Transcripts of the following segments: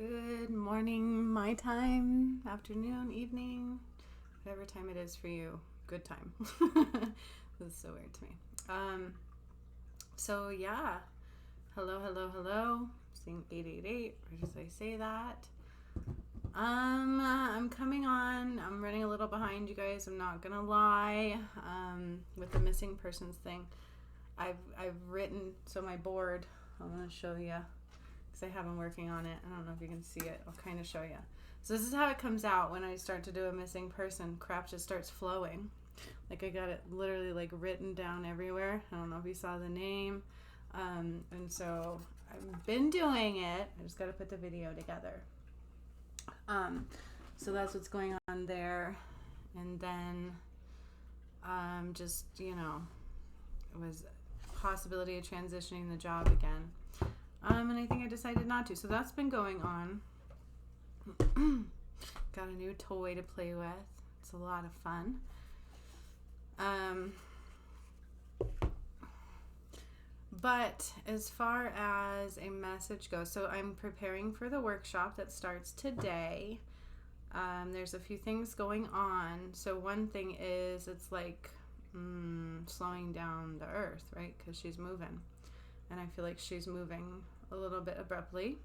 Good morning, my time, afternoon, evening, whatever time it is for you. Good time. This is so weird to me. So yeah, hello. Seeing 888. Where does I say that? I'm coming on. I'm running a little behind, you guys. I'm not gonna lie. With the missing persons thing, I've written. So my board. I'm gonna show you. I have them working on it. I don't know if you can see it. I'll kind of show you. So this is how it comes out when I start to do a missing person. Crap just starts flowing. Like I got it literally like written down everywhere. I don't know if you saw the name. And so I've been doing it. I just got to put the video together. So that's what's going on there. And then just, it was a possibility of transitioning the job again. And I think I decided not to. So that's been going on. Got a new toy to play with. It's a lot of fun. But as far as a message goes, so I'm preparing for the workshop that starts today. There's a few things going on. So one thing is it's like slowing down the earth, right? Because she's moving. And I feel like she's moving a little bit abruptly.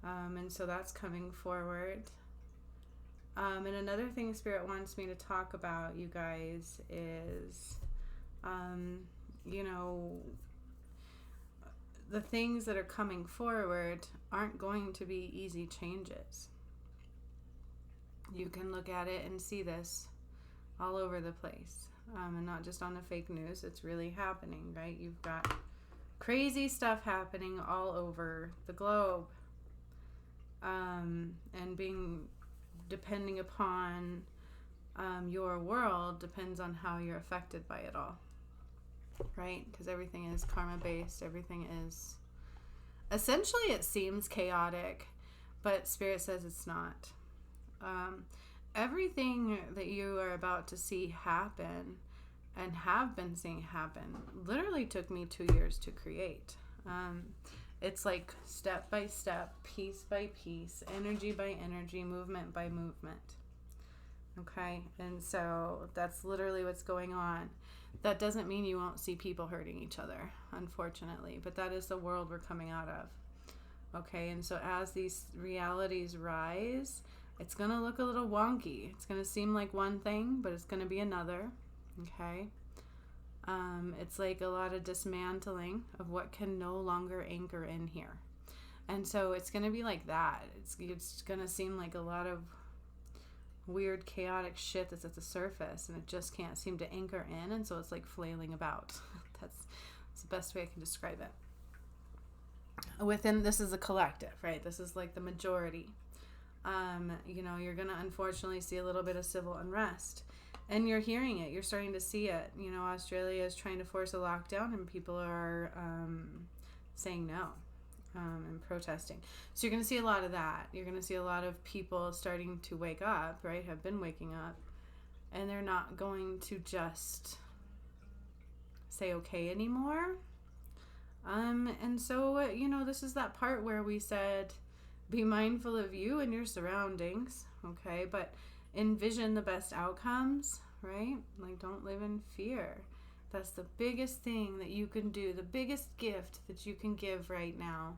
And so that's coming forward. And another thing Spirit wants me to talk about, you guys, is, the things that are coming forward aren't going to be easy changes. You can look at it and see this all over the place. And not just on the fake news. It's really happening, right? You've got crazy stuff happening all over the globe, and depending upon your world depends on how you're affected by it all, right? Because everything is karma based. Everything is essentially, it seems chaotic, but Spirit says it's not. Everything that you are about to see happen and have been seeing happen literally took me 2 years to create. It's like step by step, piece by piece, energy by energy, movement by movement. Okay? And so that's literally what's going on. That doesn't mean you won't see people hurting each other, unfortunately, but that is the world we're coming out of. Okay? And so as these realities rise, it's going to look a little wonky. It's going to seem like one thing, but it's going to be another. Okay. It's like a lot of dismantling of what can no longer anchor in here. And so it's going to be like that. It's going to seem like a lot of weird, chaotic shit that's at the surface, and it just can't seem to anchor in. And so it's like flailing about. That's the best way I can describe it. This is a collective, right? This is like the majority. You're going to unfortunately see a little bit of civil unrest. And you're hearing it. You're starting to see it. Australia is trying to force a lockdown, and people are saying no and protesting. So you're going to see a lot of that. You're going to see a lot of people starting to wake up, right? Have been waking up. And they're not going to just say okay anymore. And so, this is that part where we said, be mindful of you and your surroundings, okay? But envision the best outcomes, right? Like, don't live in fear. That's the biggest thing that you can do. The biggest gift that you can give right now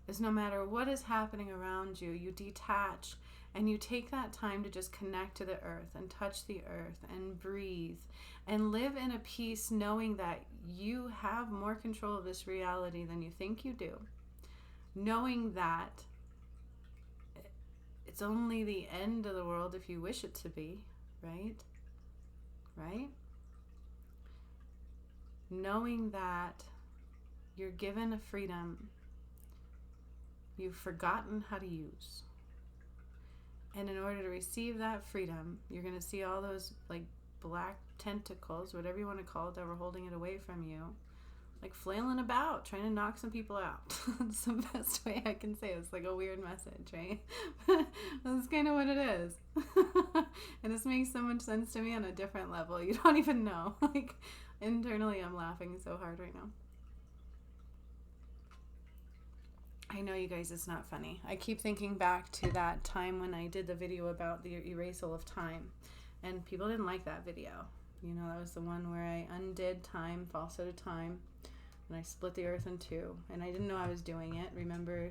is no matter what is happening around you, you detach and you take that time to just connect to the earth and touch the earth and breathe and live in a peace, knowing that you have more control of this reality than you think you do. Knowing that it's only the end of the world if you wish it to be, right? Right? Knowing that you're given a freedom you've forgotten how to use. And in order to receive that freedom, you're going to see all those like black tentacles, whatever you want to call it, that were holding it away from you, like flailing about, trying to knock some people out. That's the best way I can say it. It's like a weird message, right? That's kind of what it is. And this makes so much sense to me on a different level. You don't even know. Like, internally, I'm laughing so hard right now. I know, you guys, it's not funny. I keep thinking back to that time when I did the video about the erasal of time, and people didn't like that video. You know, that was the one where I undid time, falsetto time, and I split the earth in two, and I didn't know I was doing it. Remember,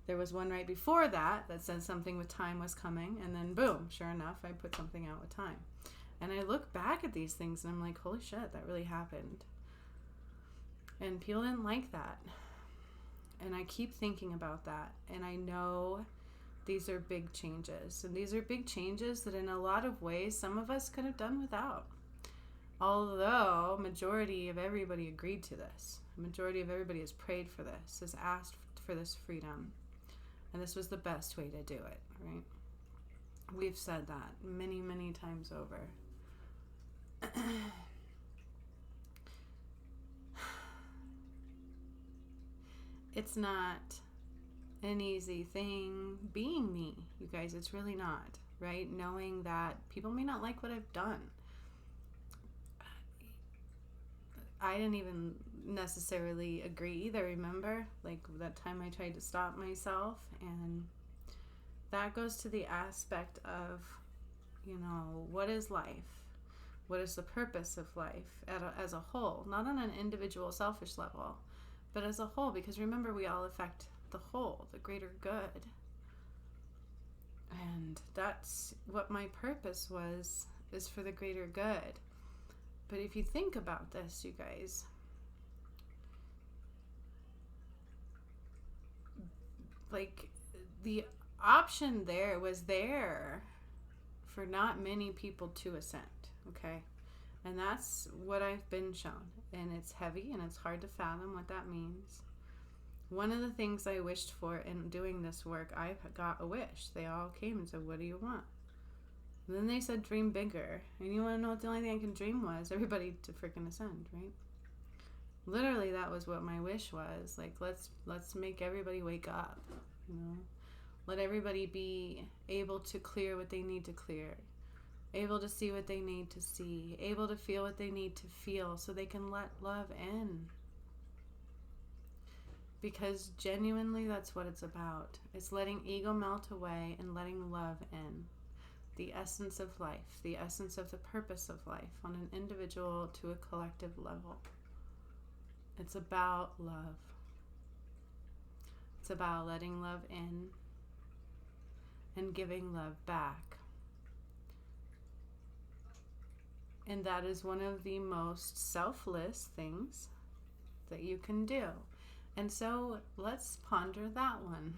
there was one right before that that said something with time was coming, and then boom, sure enough, I put something out with time. And I look back at these things and I'm like, holy shit, that really happened. And people didn't like that. And I keep thinking about that. And I know these are big changes. And these are big changes that in a lot of ways, some of us could have done without. Although majority of everybody agreed to this. The majority of everybody has prayed for this, has asked for this freedom. And this was the best way to do it, right? We've said that many, many times over. It's not an easy thing being me, you guys. It's really not, right? Knowing that people may not like what I've done. I didn't even necessarily agree either, remember? Like that time I tried to stop myself, and that goes to the aspect of, you know, what is life? What is the purpose of life as a whole? Not on an individual selfish level, but as a whole, because remember, we all affect the whole, the greater good. And that's what my purpose was, is for the greater good. But if you think about this, you guys, like the option there was there for not many people to ascend, okay? And that's what I've been shown. And it's heavy and it's hard to fathom what that means. One of the things I wished for in doing this work, I got a wish. They all came and said, what do you want? And then they said, dream bigger. And you want to know what the only thing I can dream was? Everybody to freaking ascend, right? Literally, that was what my wish was. Like, let's make everybody wake up, you know? Let everybody be able to clear what they need to clear. Able to see what they need to see. Able to feel what they need to feel so they can let love in. Because genuinely, that's what it's about. It's letting ego melt away and letting love in. The essence of life, the essence of the purpose of life on an individual to a collective level. It's about love. It's about letting love in and giving love back. And that is one of the most selfless things that you can do. And so let's ponder that one.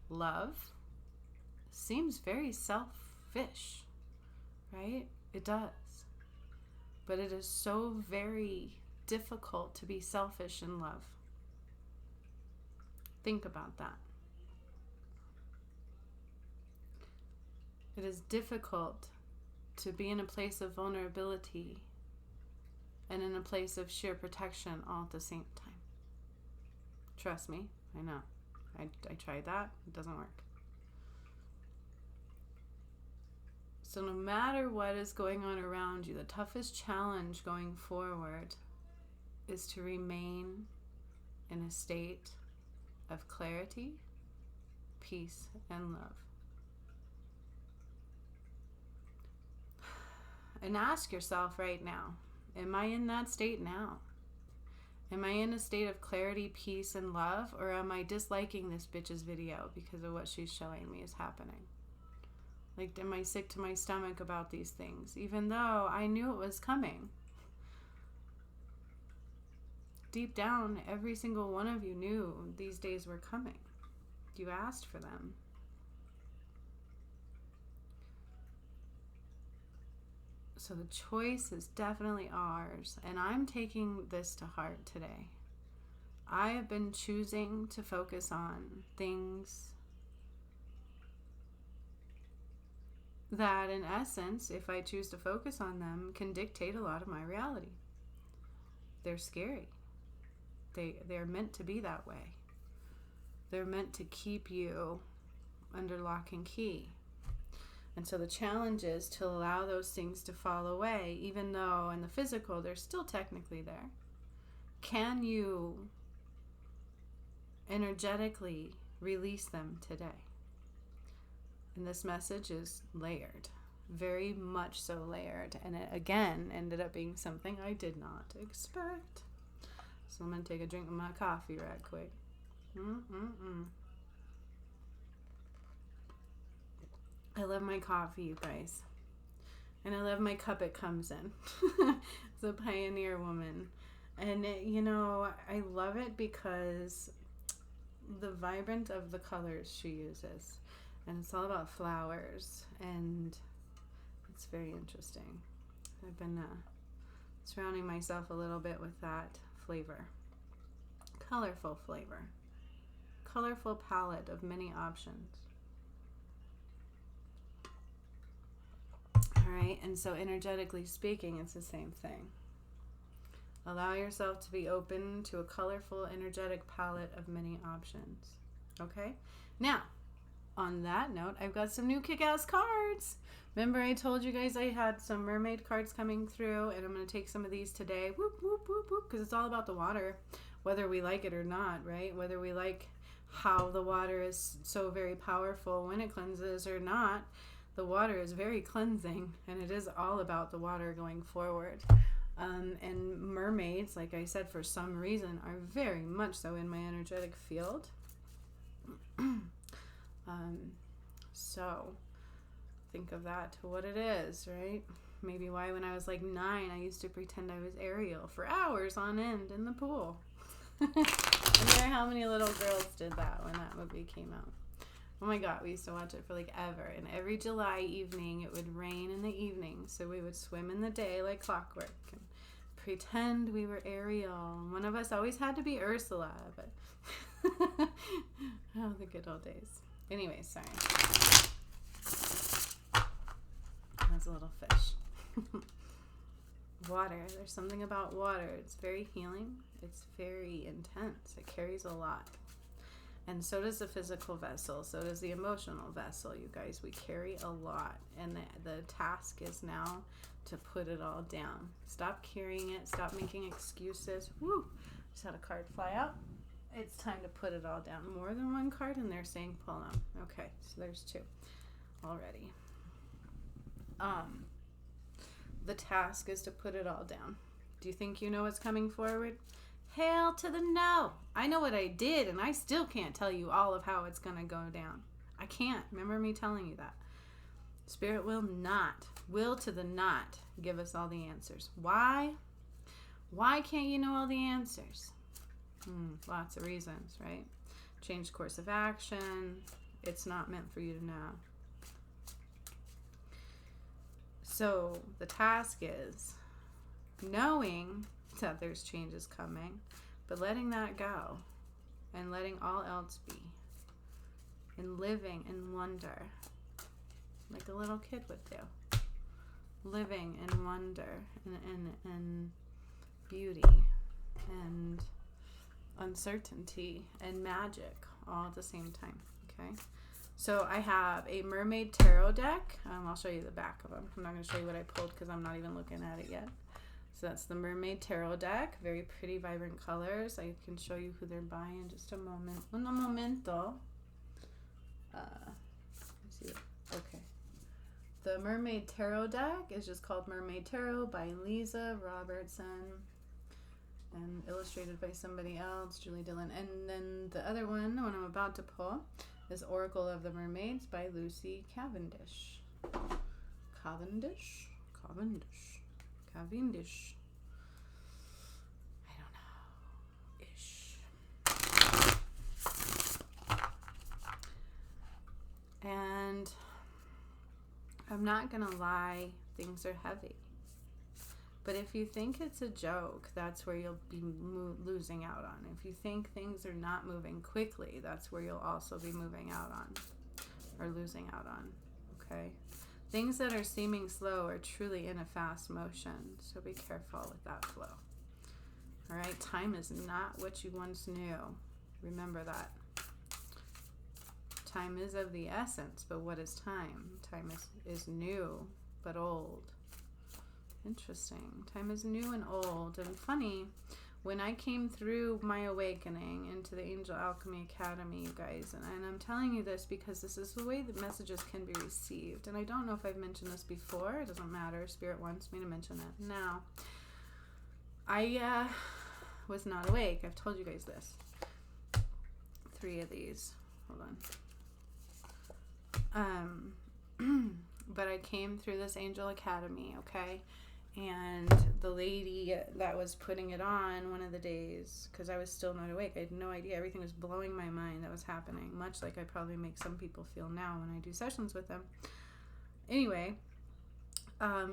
Love seems very selfish, right? It does. But it is so very difficult to be selfish in love. Think about that. It is difficult to be in a place of vulnerability and in a place of sheer protection all at the same time. Trust me, I know. I tried that. It doesn't work. So no matter what is going on around you, the toughest challenge going forward is to remain in a state of clarity, peace, and love. And ask yourself right now, am I in that state now? Am I in a state of clarity, peace, and love? Or am I disliking this bitch's video because of what she's showing me is happening? Like, am I sick to my stomach about these things? Even though I knew it was coming. Deep down, every single one of you knew these days were coming. You asked for them. So the choice is definitely ours, and I'm taking this to heart today. I have been choosing to focus on things that, in essence, if I choose to focus on them, can dictate a lot of my reality. They're scary. They're meant to be that way. They're meant to keep you under lock and key. And so the challenge is to allow those things to fall away, even though in the physical they're still technically there. Can you energetically release them today. And this message is layered, very much so layered. And it, again, ended up being something I did not expect. So I'm going to take a drink of my coffee right quick. I love my coffee, you guys. And I love my cup it comes in. It's a Pioneer Woman. And, I love it because the vibrant of the colors she uses. And it's all about flowers. And it's very interesting. I've been surrounding myself a little bit with that flavor. Colorful flavor. Colorful palette of many options. Alright, and so energetically speaking, it's the same thing. Allow yourself to be open to a colorful, energetic palette of many options. Okay? Now, on that note, I've got some new kick-ass cards. Remember I told you guys I had some mermaid cards coming through, and I'm going to take some of these today. Whoop, whoop, whoop, whoop, because it's all about the water, whether we like it or not, right? Whether we like how the water is so very powerful when it cleanses or not. The water is very cleansing, and it is all about the water going forward. And mermaids, like I said, for some reason, are very much so in my energetic field. So think of that to what it is, right? Maybe why when I was like 9, I used to pretend I was Ariel for hours on end in the pool. I wonder how many little girls did that when that movie came out. Oh my God, we used to watch it for like ever. And every July evening, it would rain in the evening. So we would swim in the day like clockwork and pretend we were Ariel. One of us always had to be Ursula, but oh, the good old days. Anyway, sorry. That's a little fish. Water. There's something about water. It's very healing. It's very intense. It carries a lot. And so does the physical vessel. So does the emotional vessel, you guys. We carry a lot. And the task is now to put it all down. Stop carrying it. Stop making excuses. Woo! Just had a card fly out. It's time to put it all down. More than one card, and they're saying pull them. Okay, so there's 2 already. The task is to put it all down. Do you think you know what's coming forward? Hell to the no. I know what I did, and I still can't tell you all of how it's going to go down. I can't. Remember me telling you that. Spirit will to the not, give us all the answers. Why? Why can't you know all the answers? Lots of reasons, right? Change course of action. It's not meant for you to know. So the task is knowing that there's changes coming, but letting that go and letting all else be and living in wonder like a little kid would do. Living in wonder and beauty and uncertainty and magic all at the same time. Okay, so I have a Mermaid tarot deck. I'll show you the back of them. I'm not going to show you what I pulled because I'm not even looking at it yet. So that's the Mermaid tarot deck. Very pretty, vibrant colors. I can show you who they're by in just a moment. Un momento. Let's see. Okay. The Mermaid tarot deck is just called Mermaid Tarot by Lisa Robertson and illustrated by somebody else, Julie Dillon. And then the other one I'm about to pull, is Oracle of the Mermaids by Lucy Cavendish. Cavendish? I don't know. Ish. And I'm not gonna lie, things are heavy. But if you think it's a joke, that's where you'll be losing out on. If you think things are not moving quickly, that's where you'll also be moving out on or losing out on, okay? Things that are seeming slow are truly in a fast motion, so be careful with that flow. All right, time is not what you once knew. Remember that. Time is of the essence, but what is time? Time is new, but old. Interesting. Time is new and old. And funny, when I came through my awakening into the Angel Alchemy Academy, you guys, and I'm telling you this because this is the way that messages can be received. And I don't know if I've mentioned this before. It doesn't matter. Spirit wants me to mention it now. I was not awake. I've told you guys this. 3 of these. Hold on. But I came through this Angel Academy, okay? And the lady that was putting it on one of the days, because I was still not awake, I had no idea. Everything was blowing my mind that was happening, much like I probably make some people feel now when I do sessions with them. Anyway,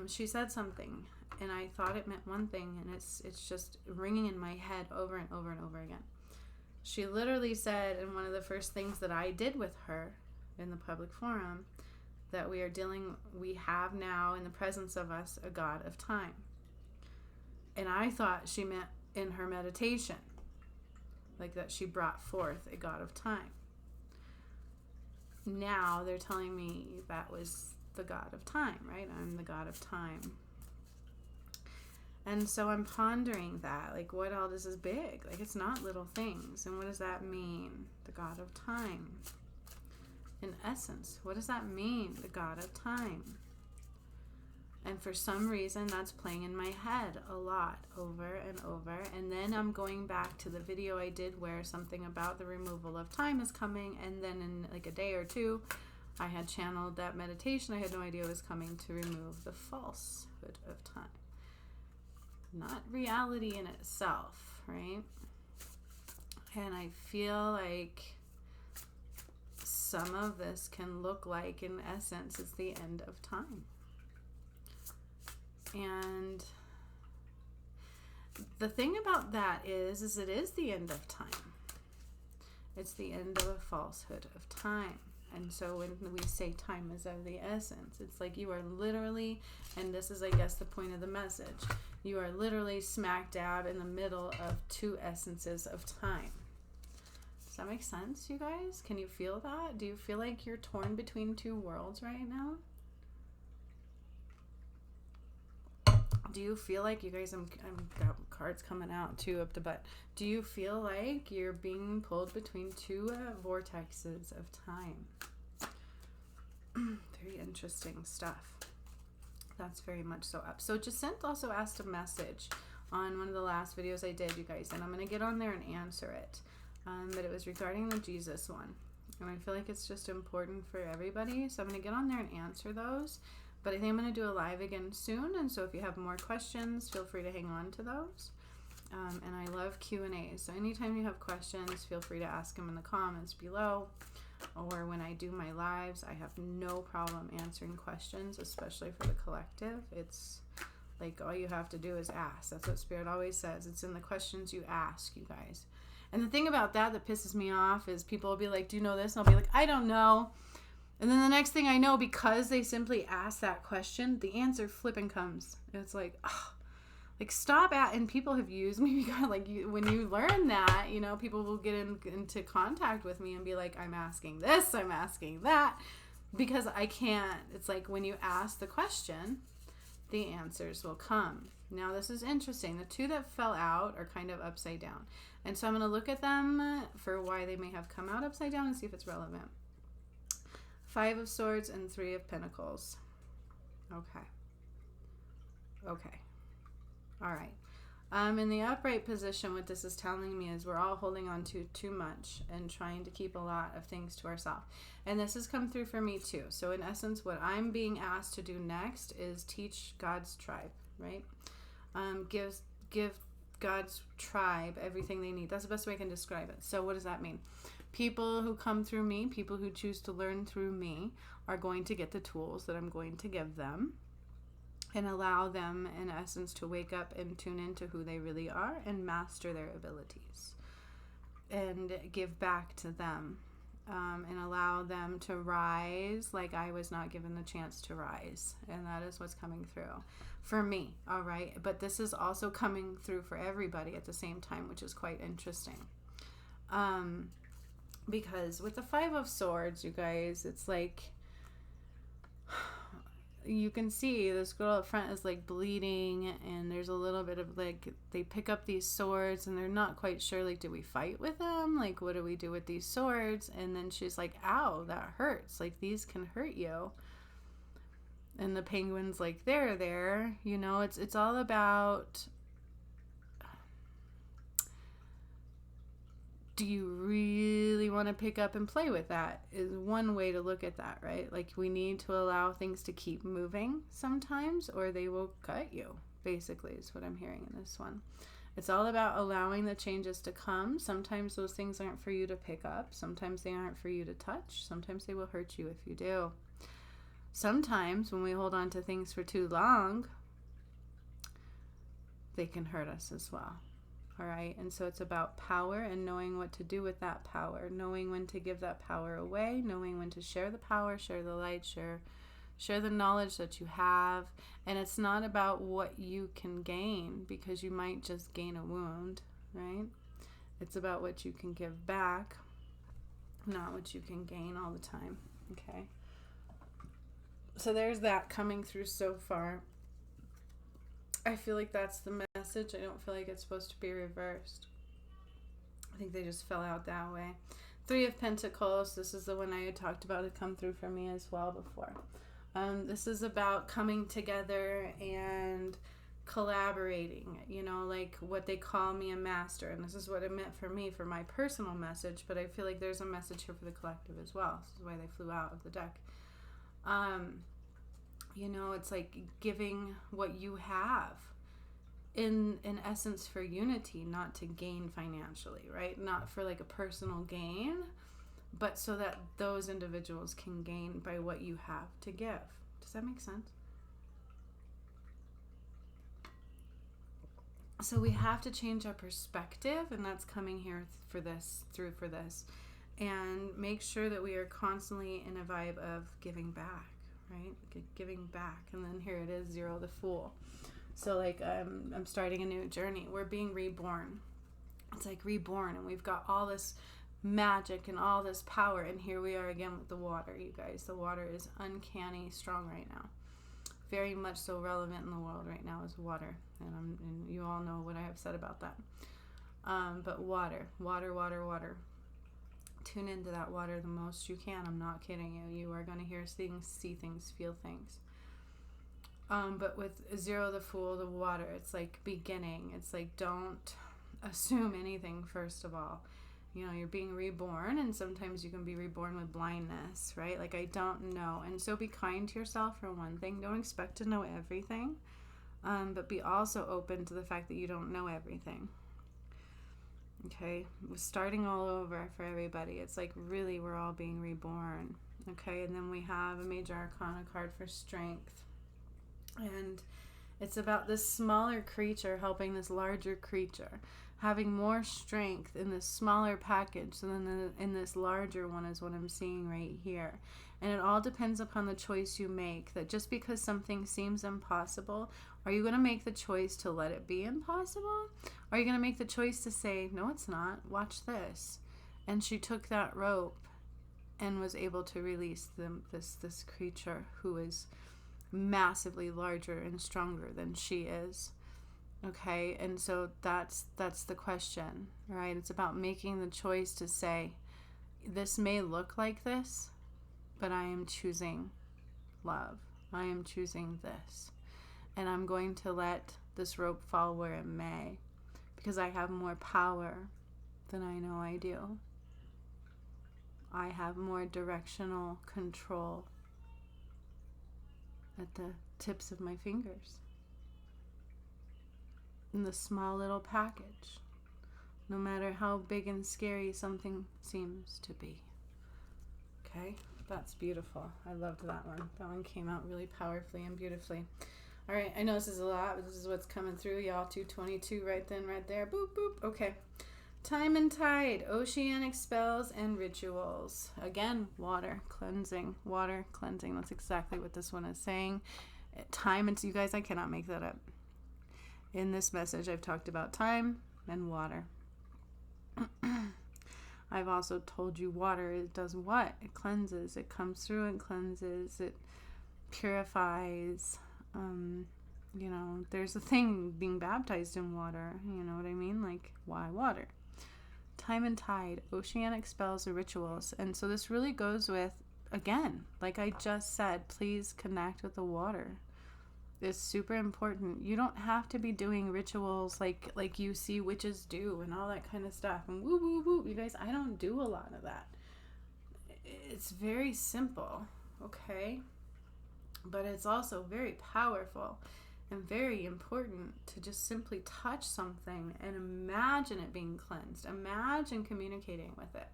she said something, and I thought it meant one thing, and it's just ringing in my head over and over and over again. She literally said, in one of the first things that I did with her in the public forum, that we have now in the presence of us a God of time. And I thought she meant in her meditation, like that she brought forth a God of time. Now they're telling me that was the God of time, right? I'm the God of time. And so I'm pondering that, like, what all this is big? Like, it's not little things. And what does that mean? The God of time. In essence, what does that mean? The God of time. And for some reason, that's playing in my head a lot, over and over. And then I'm going back to the video I did where something about the removal of time is coming. And then in like a day or two, I had channeled that meditation. I had no idea it was coming to remove the falsehood of time. Not reality in itself, right? And I feel like some of this can look like, in essence, it's the end of time. And the thing about that is it is the end of time. It's the end of a falsehood of time. And so when we say time is of the essence, it's like you are literally, and this is, I guess, the point of the message, you are literally smack dab in the middle of 2 essences of time. Does that make sense, you guys? Can you feel that? Do you feel like you're torn between 2 worlds right now? Do you feel like, you guys, I'm got cards coming out too up the butt. Do you feel like you're being pulled between 2 vortexes of time? Very interesting stuff. That's very much so up. So Jacinthe also asked a message on one of the last videos I did, you guys, and I'm going to get on there and answer it. But it was regarding the Jesus one. And I feel like it's just important for everybody. So I'm going to get on there and answer those. But I think I'm going to do a live again soon. And so if you have more questions, feel free to hang on to those. And I love Q&As. So anytime you have questions, feel free to ask them in the comments below. Or when I do my lives, I have no problem answering questions, especially for the collective. It's like all you have to do is ask. That's what Spirit always says. It's in the questions you ask, you guys. And the thing about that pisses me off is people will be like, do you know this? And I'll be like, I don't know. And then the next thing I know, because they simply ask that question, the answer flipping comes. And it's like, oh, like stop at, and people have used me because like when you learn that, you know, people will get into contact with me and be like, I'm asking this, I'm asking that, because I can't. It's like when you ask the question, the answers will come. Now this is interesting. The 2 that fell out are kind of upside down. And so I'm going to look at them for why they may have come out upside down and see if it's relevant. 5 of Swords and 3 of Pentacles. Okay. Okay. All right. In the upright position, what this is telling me is we're all holding on to too much and trying to keep a lot of things to ourselves. And this has come through for me too. So in essence, what I'm being asked to do next is teach God's tribe, right? Give God's tribe everything they need. That's the best way I can describe it. So what does that mean? People who come through me, people who choose to learn through me, are going to get the tools that I'm going to give them and allow them, in essence, to wake up and tune into who they really are and master their abilities and give back to them and allow them to rise like I was not given the chance to rise. And that is what's coming through for me, all right? But this is also coming through for everybody at the same time, which is quite interesting. Because with the 5 of Swords, you guys, it's like you can see this girl up front is like bleeding, and there's a little bit of like, they pick up these swords and they're not quite sure, like, do we fight with them? Like, what do we do with these swords? And then she's like, ow, that hurts. Like, these can hurt you. And the penguin's like, there, you know, it's all about, do you really want to pick up and play with that, is one way to look at that, right? Like, we need to allow things to keep moving sometimes, or they will cut you, basically, is what I'm hearing in this one. It's all about allowing the changes to come. Sometimes those things aren't for you to pick up. Sometimes they aren't for you to touch. Sometimes they will hurt you if you do. Sometimes when we hold on to things for too long, they can hurt us as well. All right. And so it's about power and knowing what to do with that power, knowing when to give that power away, knowing when to share the power, share the light, share the knowledge that you have. And it's not about what you can gain, because you might just gain a wound, right? It's about what you can give back, not what you can gain all the time. Okay. So there's that coming through so far. I feel like that's the message. I don't feel like it's supposed to be reversed. I think they just fell out that way. 3 of Pentacles. This is the one I had talked about. It come through for me as well before. This is about coming together and collaborating, you know, like what they call me a master. And this is what it meant for me for my personal message, but I feel like there's a message here for the collective as well. This is why they flew out of the deck. You know, it's like giving what you have in essence for unity, not to gain financially, right? Not for like a personal gain, but so that those individuals can gain by what you have to give. Does that make sense? So we have to change our perspective, and that's coming here for this, and make sure that we are constantly in a vibe of giving back, right? Giving back. And then here it is, 0, the Fool. So like, I'm starting a new journey. We're being reborn. It's like reborn, and we've got all this magic and all this power, and here we are again with the water, you guys. The water is uncanny strong right now. Very much so relevant in the world right now is water, and you all know what I have said about that. But water. Tune into that water the most you can. I'm not kidding you. You are going to hear things, see things, feel things. But with 0, the Fool, the water, it's like beginning. It's like, don't assume anything, first of all. You know, you're being reborn, and sometimes you can be reborn with blindness, right? Like, I don't know. And so be kind to yourself for one thing. Don't expect to know everything, but be also open to the fact that you don't know everything. Okay, we're starting all over for everybody. It's like, really, we're all being reborn. Okay, and then we have a Major Arcana card for strength. And it's about this smaller creature helping this larger creature, having more strength in this smaller package than in this larger one is what I'm seeing right here. And it all depends upon the choice you make, that just because something seems impossible, are you going to make the choice to let it be impossible? Or are you going to make the choice to say, no, it's not, watch this? And she took that rope and was able to release this creature who is massively larger and stronger than she is. Okay, and so that's the question, right? It's about making the choice to say, this may look like this, but I am choosing love. I am choosing this. And I'm going to let this rope fall where it may, because I have more power than I know I do. I have more directional control at the tips of my fingers. In the small little package, no matter how big and scary something seems to be. Okay, that's beautiful. I loved that one. That one came out really powerfully and beautifully. All right, I know this is a lot, but this is what's coming through, y'all. 222 right then, right there. Boop, boop. Okay. Time and tide, oceanic spells and rituals. Again, water cleansing. Water cleansing. That's exactly what this one is saying. Time and, you guys, I cannot make that up. In this message, I've talked about time and water. I've also told you water, it does what? It cleanses. It comes through and cleanses. purifies. You know, there's a thing being baptized in water. You know what I mean? Like, why water? Time and tide, oceanic spells or rituals. And so this really goes with, again, like I just said, please connect with the water. It's super important. You don't have to be doing rituals like you see witches do and all that kind of stuff. And woo, woo, woo. You guys, I don't do a lot of that. It's very simple, okay? But it's also very powerful and very important to just simply touch something and imagine it being cleansed. Imagine communicating with it.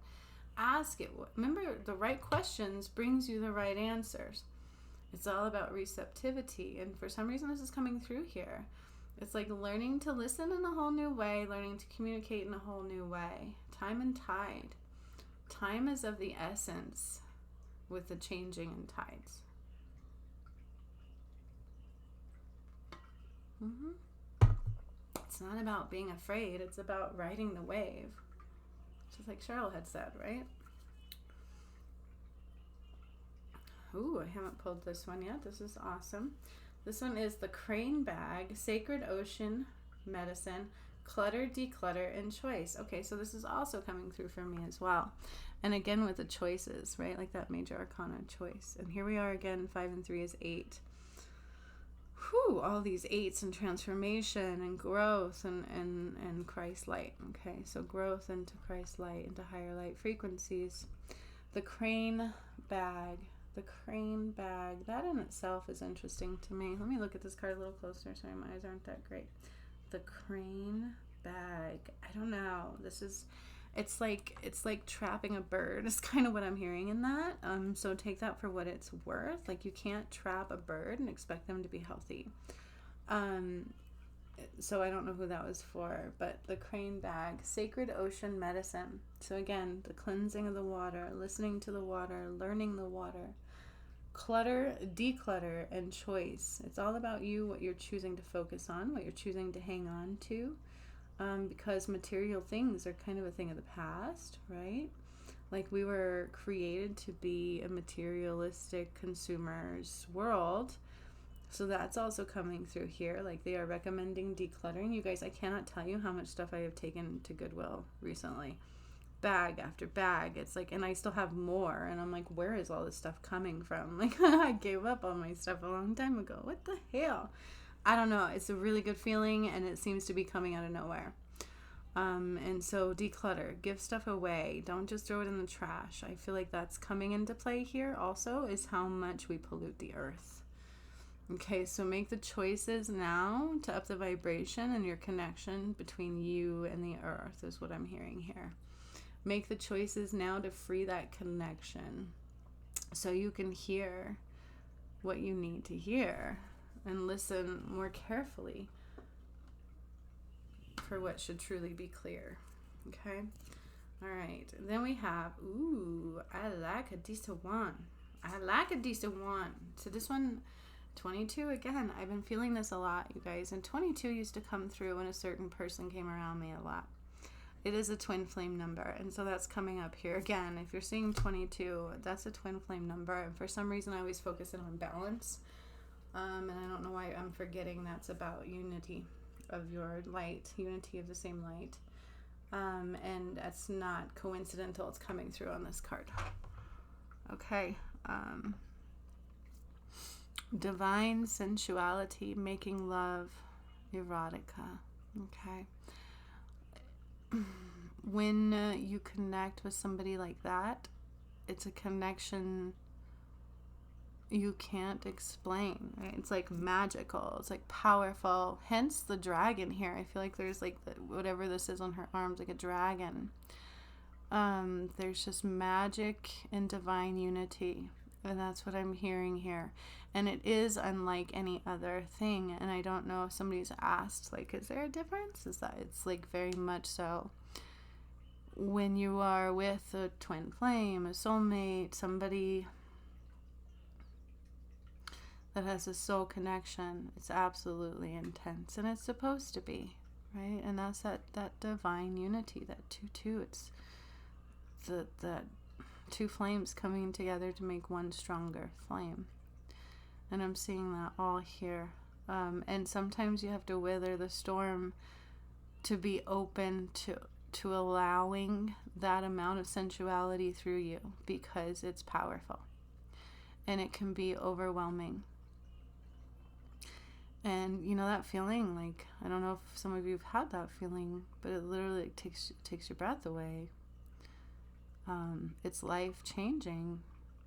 Ask it. Remember, the right questions brings you the right answers. It's all about receptivity. And for some reason, this is coming through here. It's like learning to listen in a whole new way, learning to communicate in a whole new way. Time and tide. Time is of the essence with the changing in tides. It's not about being afraid. It's about riding the wave. Just like Cheryl had said, right? Ooh, I haven't pulled this one yet. This is awesome. This one is the Crane Bag, Sacred Ocean Medicine, Clutter, Declutter, and Choice. Okay, so this is also coming through for me as well. And again with the choices, right? Like that major arcana choice. And here we are again, 5 and 3 is 8. Whew, all these 8s and transformation and growth and Christ light. Okay, so growth into Christ light, into higher light frequencies. The Crane Bag. The Crane Bag. That in itself is interesting to me. Let me look at this card a little closer. Sorry, my eyes aren't that great. The Crane Bag. I don't know. It's like trapping a bird. It's kind of what I'm hearing in that. So take that for what it's worth. Like, you can't trap a bird and expect them to be healthy. So I don't know who that was for, but the Crane Bag, Sacred Ocean Medicine. So again, the cleansing of the water, listening to the water, learning the water. Clutter, declutter, and choice. It's all about you, what you're choosing to focus on, what you're choosing to hang on to. Because material things are kind of a thing of the past, right? Like, we were created to be a materialistic consumer's world. So that's also coming through here. Like, they are recommending decluttering. You guys, I cannot tell you how much stuff I have taken to Goodwill recently. Bag after bag. It's like, and I still have more. And I'm like, where is all this stuff coming from? Like, I gave up on my stuff a long time ago. What the hell? I don't know. It's a really good feeling, and it seems to be coming out of nowhere. And so declutter, give stuff away. Don't just throw it in the trash. I feel like that's coming into play here also, is how much we pollute the earth. Okay, so make the choices now to up the vibration and your connection between you and the earth is what I'm hearing here. Make the choices now to free that connection so you can hear what you need to hear and listen more carefully for what should truly be clear. Okay? All right. Then we have, ooh, I like a decent one. I like a decent one. So this one, 22, again, I've been feeling this a lot, you guys. And 22 used to come through when a certain person came around me a lot. It is a twin flame number, and so that's coming up here. Again, if you're seeing 22, that's a twin flame number. And for some reason, I always focus in on balance. And I don't know why I'm forgetting that's about unity of your light, unity of the same light. And that's not coincidental. It's coming through on this card. Okay. Divine sensuality, making love, erotica. Okay. When you connect with somebody like that, it's a connection you can't explain, right? It's like magical. It's like powerful. Hence the dragon here. I feel like there's like whatever this is on her arms, like a dragon. There's just magic and divine unity. And that's what I'm hearing here. And it is unlike any other thing. And I don't know if somebody's asked, like, is there a difference? Is that it's like very much so. When you are with a twin flame, a soulmate, somebody that has a soul connection, it's absolutely intense. And it's supposed to be, right? And that's that divine unity, that 2-2. It's that two flames coming together to make one stronger flame. And I'm seeing that all here. And sometimes you have to weather the storm to be open to allowing that amount of sensuality through you, because it's powerful and it can be overwhelming. And you know that feeling, like, I don't know if some of you have had that feeling, but it literally takes your breath away. It's life changing.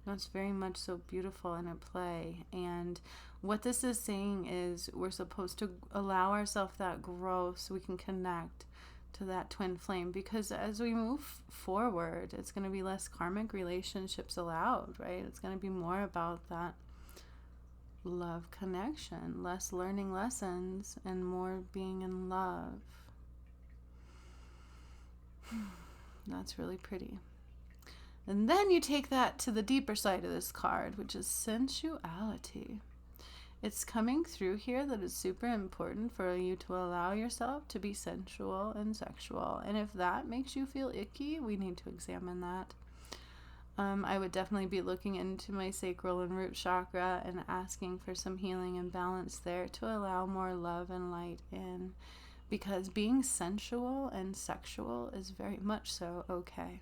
That's very much so beautiful and at play. And what this is saying is we're supposed to allow ourselves that growth so we can connect to that twin flame, because as we move forward, it's going to be less karmic relationships allowed, right? It's going to be more about that love connection, less learning lessons and more being in love. That's really pretty. And then you take that to the deeper side of this card, which is sensuality. It's coming through here that it's super important for you to allow yourself to be sensual and sexual. And if that makes you feel icky, we need to examine that. I would definitely be looking into my sacral and root chakra and asking for some healing and balance there to allow more love and light in. Because being sensual and sexual is very much so okay.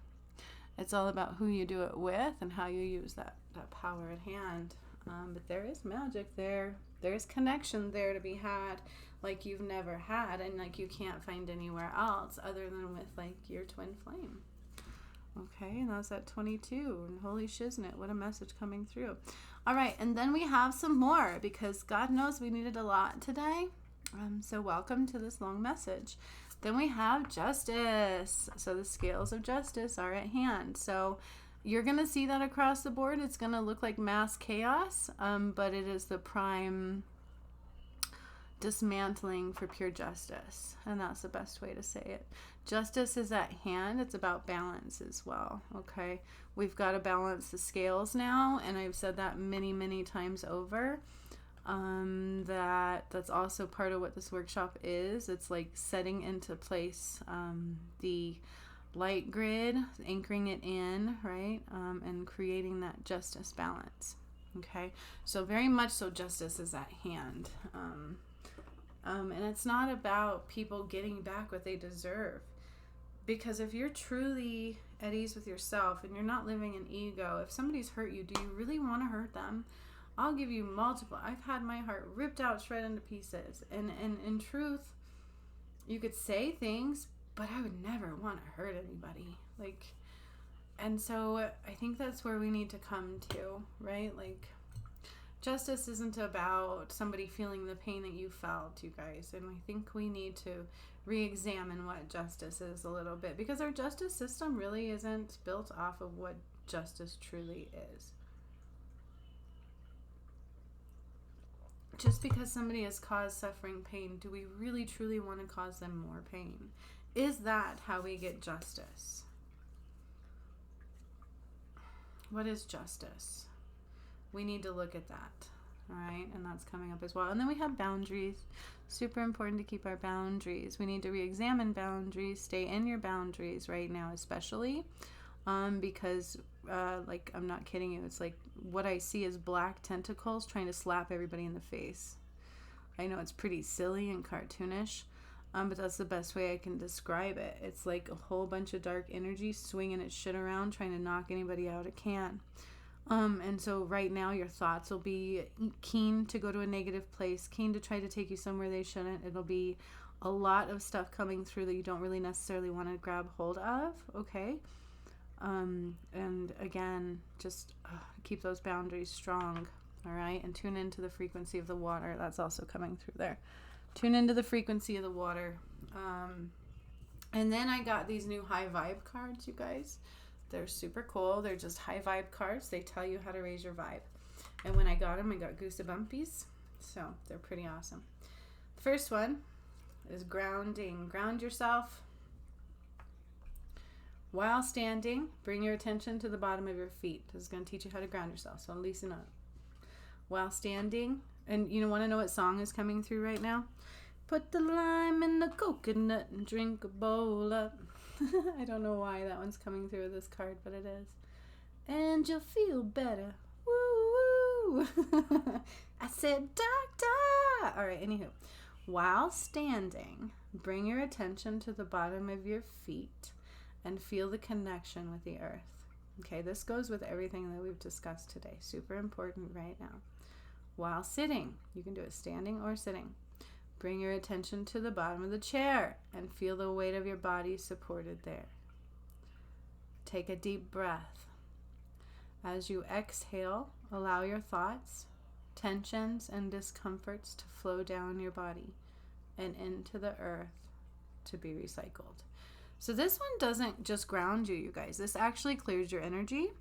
It's all about who you do it with and how you use that power at hand. But there is magic there. There's connection there to be had like you've never had and like you can't find anywhere else other than with like your twin flame. Okay, and that's at 22. And holy shiznit, what a message coming through. All right, and then we have some more because God knows we needed a lot today. So welcome to this long message. Then we have justice. So the scales of justice are at hand. So you're going to see that across the board. It's going to look like mass chaos, but it is the prime dismantling for pure justice. And that's the best way to say it. Justice is at hand. It's about balance as well. Okay. We've got to balance the scales now. And I've said that many, many times over. That's also part of what this workshop is. It's like setting into place the light grid, anchoring it in, right? And creating that justice balance. Okay, so very much so justice is at hand. And it's not about people getting back what they deserve. Because if you're truly at ease with yourself and you're not living in ego, if somebody's hurt you, do you really want to hurt them? I'll give you multiple. I've had my heart ripped out, shredded into pieces. And in truth, you could say things, but I would never want to hurt anybody. And so I think that's where we need to come to, right? Like, justice isn't about somebody feeling the pain that you felt, you guys. And I think we need to re-examine what justice is a little bit, because our justice system really isn't built off of what justice truly is. Just because somebody has caused suffering, pain, do we really truly want to cause them more pain? Is that how we get justice? What is justice? We need to look at that, all right? And that's coming up as well. And then we have boundaries. Super important to keep our boundaries. We need to re-examine boundaries. Stay in your boundaries right now, especially because, I'm not kidding you. It's like what I see is black tentacles trying to slap everybody in the face. I know it's pretty silly and cartoonish, but that's the best way I can describe it. It's like a whole bunch of dark energy swinging its shit around, trying to knock anybody out it can. And so right now your thoughts will be keen to go to a negative place, keen to try to take you somewhere they shouldn't. It'll be a lot of stuff coming through that you don't really necessarily want to grab hold of, okay? And again, just keep those boundaries strong, all right? And tune into the frequency of the water. That's also coming through there. Tune into the frequency of the water. And then I got these new high vibe cards, you guys. They're super cool. They're just high vibe cards. They tell you how to raise your vibe. And when I got them, I got goosebumpies. So they're pretty awesome. The first one is grounding. Ground yourself. While standing, bring your attention to the bottom of your feet. This is going to teach you how to ground yourself, so loosen up. While standing, and you want to know what song is coming through right now? Put the lime in the coconut and drink a bowl up. I don't know why that one's coming through with this card, but it is. And you'll feel better. Woo, Woo! I said doctor! All right, anywho. While standing, bring your attention to the bottom of your feet and feel the connection with the earth. Okay, this goes with everything that we've discussed today. Super important right now. While sitting, you can do it standing or sitting. Bring your attention to the bottom of the chair and feel the weight of your body supported there. Take a deep breath. As you exhale, allow your thoughts, tensions, and discomforts to flow down your body and into the earth to be recycled. So this one doesn't just ground you, you guys. This actually clears your energy.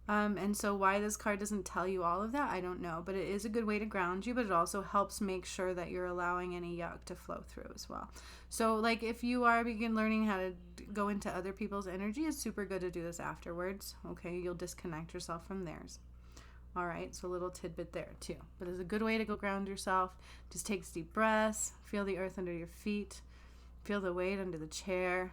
And so why this card doesn't tell you all of that, I don't know. But it is a good way to ground you, but it also helps make sure that you're allowing any yuck to flow through as well. So like if you are learning how to go into other people's energy, it's super good to do this afterwards. Okay, you'll disconnect yourself from theirs. All right, so a little tidbit there too. But it's a good way to go ground yourself. Just take deep breaths, feel the earth under your feet, feel the weight under the chair.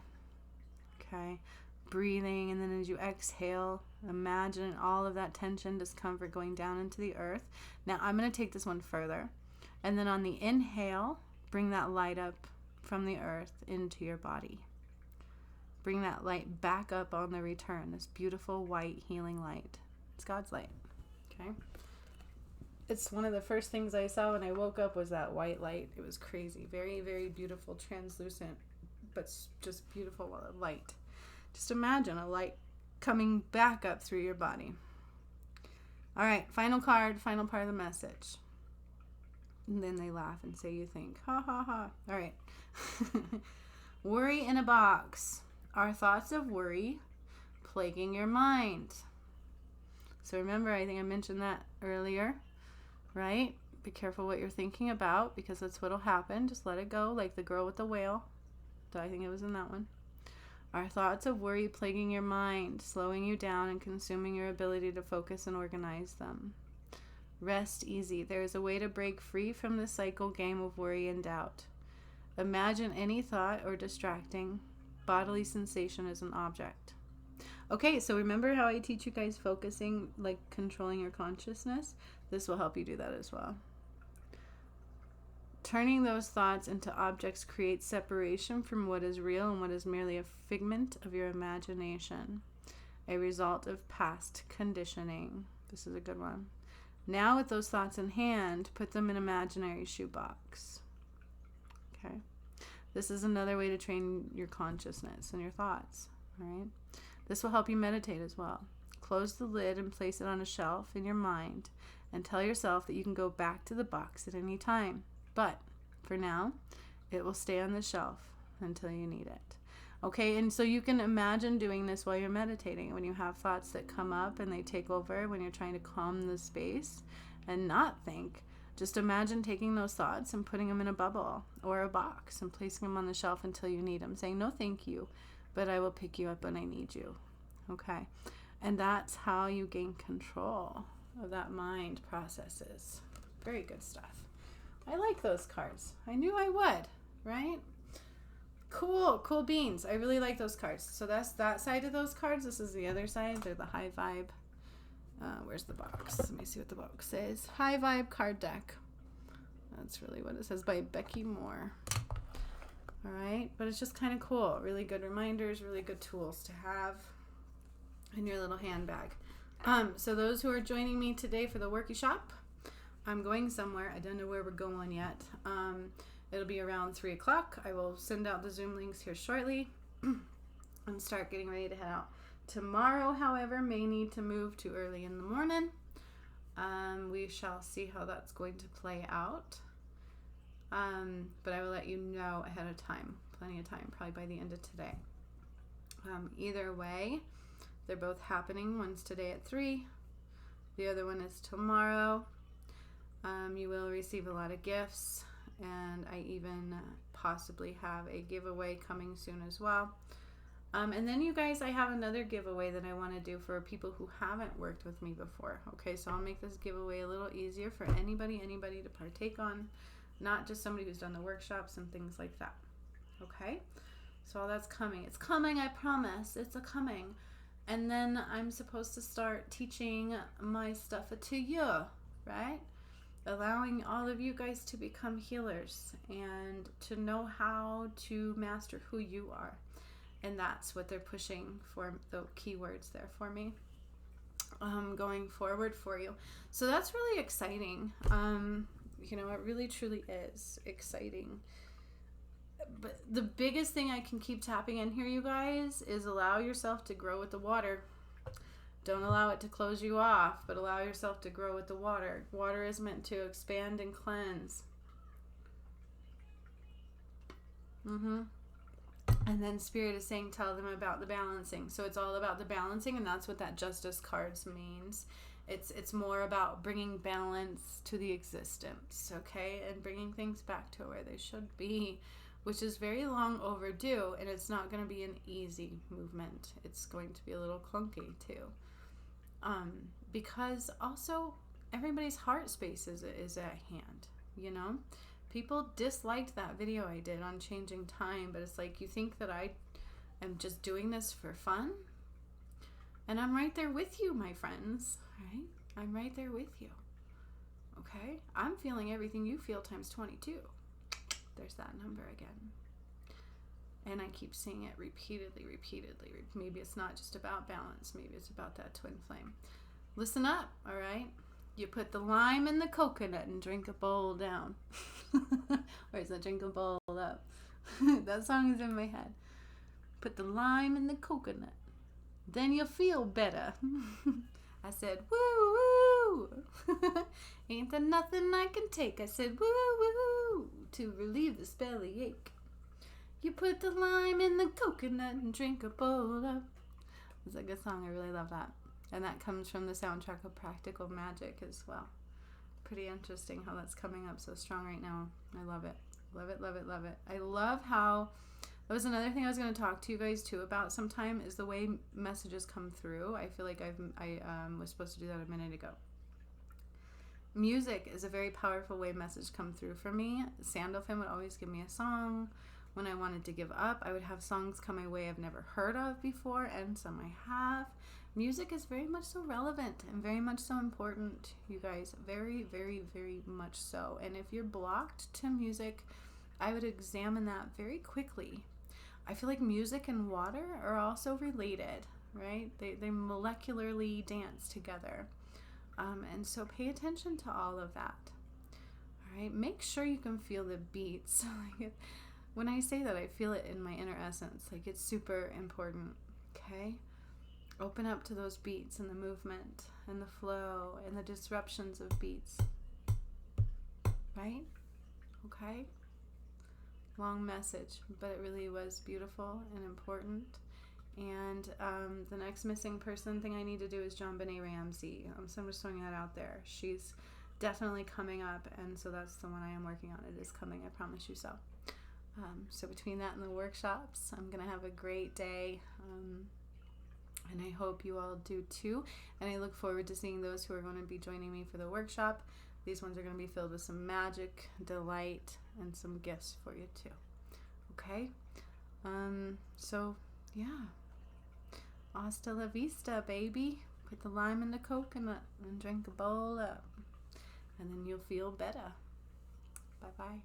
Okay, breathing, and then as you exhale, imagine all of that tension, discomfort going down into the earth. Now I'm going to take this one further, and then on the inhale, bring that light up from the earth into your body. Bring that light back up on the return, this beautiful white healing light. It's God's light. Okay, it's one of the first things I saw when I woke up was that white light. It was crazy, very, very beautiful, translucent, but just beautiful light. Just imagine a light coming back up through your body. All right, final card, final part of the message. And then they laugh and say, you think, ha ha ha. All right. Worry in a box. Are thoughts of worry plaguing your mind? So remember, I think I mentioned that earlier, right? Be careful what you're thinking about, because that's what'll happen. Just let it go, like the girl with the whale. I think it was in that one. Are thoughts of worry plaguing your mind, slowing you down and consuming your ability to focus and organize them? Rest easy. There is a way to break free from the cycle game of worry and doubt. Imagine any thought or distracting bodily sensation as an object. Okay, so remember how I teach you guys focusing, like controlling your consciousness? This will help you do that as well. Turning those thoughts into objects creates separation from what is real and what is merely a figment of your imagination, a result of past conditioning. This is a good one. Now with those thoughts in hand, put them in an imaginary shoebox. Okay. This is another way to train your consciousness and your thoughts. All right. This will help you meditate as well. Close the lid and place it on a shelf in your mind and tell yourself that you can go back to the box at any time. But for now, it will stay on the shelf until you need it. Okay, and so you can imagine doing this while you're meditating. When you have thoughts that come up and they take over, when you're trying to calm the space and not think, just imagine taking those thoughts and putting them in a bubble or a box and placing them on the shelf until you need them, saying, no, thank you, but I will pick you up when I need you. Okay, and that's how you gain control of that mind processes. Very good stuff. I like those cards. I knew I would, right? Cool beans. I really like those cards. So that's that side of those cards. This is the other side. They're the high vibe. Where's the box? Let me see what the box says. High vibe card deck. That's really what it says, by Becky Moore. All right, but it's just kind of cool. Really good reminders, really good tools to have in your little handbag. So those who are joining me today for the worky shop, I'm going somewhere. I don't know where we're going yet. It'll be around 3 o'clock. I will send out the Zoom links here shortly and start getting ready to head out. Tomorrow, however, may need to move to early in the morning. We shall see how that's going to play out. But I will let you know ahead of time. Plenty of time, probably by the end of today. Either way, they're both happening. One's today at 3. The other one is tomorrow. You will receive a lot of gifts, and I even possibly have a giveaway coming soon as well. And then you guys, I have another giveaway that I want to do for people who haven't worked with me before. Okay, so I'll make this giveaway a little easier for anybody to partake on, not just somebody who's done the workshops and things like that. Okay, so all that's coming. It's coming, I promise. It's a coming. And then I'm supposed to start teaching my stuff to you, right? Allowing all of you guys to become healers and to know how to master who you are. And that's what they're pushing for, the keywords there for me, going forward for you. So that's really exciting. You know, it really truly is exciting. But the biggest thing I can keep tapping in here, you guys, is allow yourself to grow with the water. Don't allow it to close you off, but allow yourself to grow with the water. Water is meant to expand and cleanse. And then Spirit is saying, tell them about the balancing. So it's all about the balancing, and that's what that Justice cards means. It's more about bringing balance to the existence, okay? And bringing things back to where they should be, which is very long overdue, and it's not going to be an easy movement. It's going to be a little clunky too. Because also everybody's heart space is at hand, you know? People disliked that video I did on changing time, but it's like, you think that I am just doing this for fun? And I'm right there with you, my friends, right? I'm right there with you, okay? I'm feeling everything you feel times 22. There's that number again. And I keep seeing it repeatedly. Maybe it's not just about balance. Maybe it's about that twin flame. Listen up, all right? You put the lime in the coconut and drink a bowl down. Or is that drink a bowl up? That song is in my head. Put the lime in the coconut. Then you'll feel better. I said, woo, woo. Ain't there nothing I can take? I said, woo, woo, to relieve this belly ache. You put the lime in the coconut and drink a bowl up. It's a good song. I really love that. And that comes from the soundtrack of Practical Magic as well. Pretty interesting how that's coming up so strong right now. I love it. Love it, love it, love it. I love how, that was another thing I was going to talk to you guys too about sometime, is the way messages come through. I feel like I was supposed to do that a minute ago. Music is a very powerful way message come through for me. Sandalphon would always give me a song. When I wanted to give up, I would have songs come my way I've never heard of before, and some I have. Music is very much so relevant and very much so important, you guys. Very, very, very much so. And if you're blocked to music, I would examine that very quickly. I feel like music and water are also related, right? They molecularly dance together. And so pay attention to all of that. All right, make sure you can feel the beats. When I say that, I feel it in my inner essence. Like, it's super important, okay? Open up to those beats and the movement and the flow and the disruptions of beats, right? Okay? Long message, but it really was beautiful and important. And the next missing person thing I need to do is John Benet Ramsey. So I'm just throwing that out there. She's definitely coming up, and so that's the one I am working on. It is coming, I promise you so. So between that and the workshops, I'm going to have a great day, and I hope you all do too. And I look forward to seeing those who are going to be joining me for the workshop. These ones are going to be filled with some magic, delight, and some gifts for you too. Okay? So, yeah. Hasta la vista, baby. Put the lime in the coconut and drink a bowl up. And then you'll feel better. Bye-bye.